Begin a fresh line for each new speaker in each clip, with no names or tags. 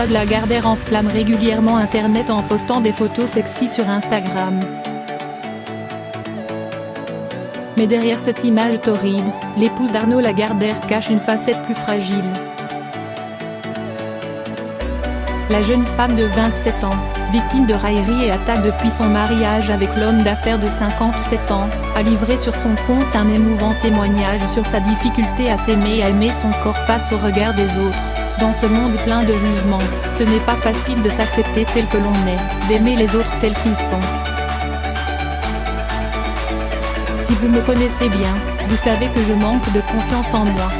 Jade Lagardère enflamme régulièrement Internet en postant des photos sexy sur Instagram. Mais derrière cette image torride, l'épouse d'Arnaud Lagardère cache une facette plus fragile. La jeune femme de 27 ans, victime de railleries et attaques depuis son mariage avec l'homme d'affaires de 57 ans, a livré sur son compte un émouvant témoignage sur sa difficulté à s'aimer et à aimer son corps face au regard des autres. Dans ce monde plein de jugements, ce n'est pas facile de s'accepter tel que l'on est, d'aimer les autres tels qu'ils sont. Si vous me connaissez bien, vous savez que je manque de confiance en moi.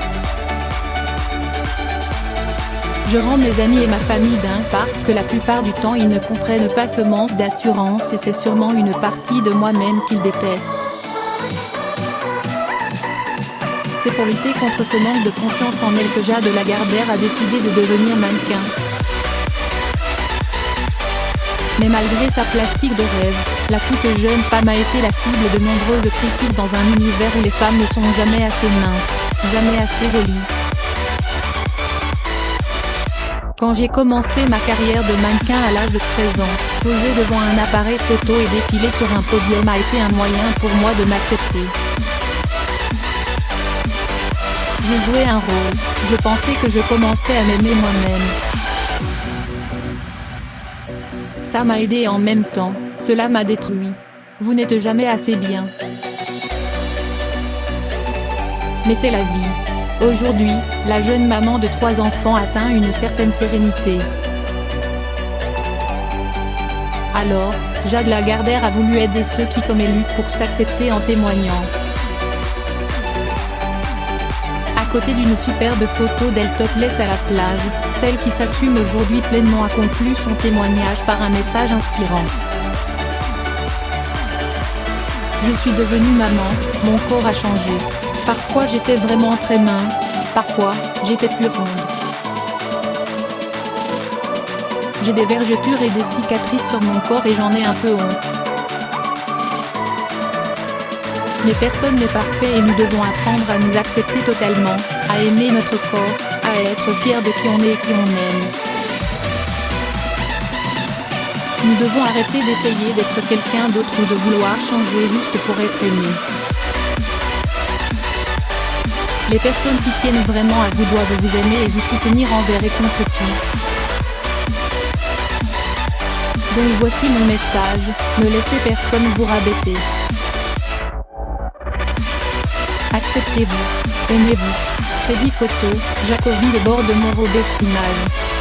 Je rends mes amis et ma famille dingue parce que la plupart du temps ils ne comprennent pas ce manque d'assurance et c'est sûrement une partie de moi-même qu'ils détestent. C'est pour lutter contre ce manque de confiance en elle que Jade Lagardère a décidé de devenir mannequin. Mais malgré sa plastique de rêve, la toute jeune femme a été la cible de nombreuses critiques dans un univers où les femmes ne sont jamais assez minces, jamais assez jolies. Quand j'ai commencé ma carrière de mannequin à l'âge de 13 ans, poser devant un appareil photo et défiler sur un podium a été un moyen pour moi de m'accepter. Je jouais un rôle, je pensais que je commençais à m'aimer moi-même. Ça m'a aidé et en même temps, cela m'a détruit. Vous n'êtes jamais assez bien. Mais c'est la vie. Aujourd'hui, la jeune maman de 3 enfants atteint une certaine sérénité. Alors, Jade Lagardère a voulu aider ceux qui comme elle luttent pour s'accepter en témoignant. À côté d'une superbe photo d'elle topless à la plage, celle qui s'assume aujourd'hui pleinement a conclu son témoignage par un message inspirant. Je suis devenue maman, mon corps a changé. Parfois j'étais vraiment très mince, parfois, j'étais plus ronde. J'ai des vergetures et des cicatrices sur mon corps et j'en ai un peu honte. Mais personne n'est parfait et nous devons apprendre à nous accepter totalement, à aimer notre corps, à être fiers de qui on est et qui on aime. Nous devons arrêter d'essayer d'être quelqu'un d'autre ou de vouloir changer juste pour être aimé. Les personnes qui tiennent vraiment à vous doivent vous aimer et vous soutenir envers et contre tout. Donc voici mon message, ne laissez personne vous rabaisser. Acceptez-vous, aimez-vous. Crédit photo, Jacobi les bords de mon Robert Image.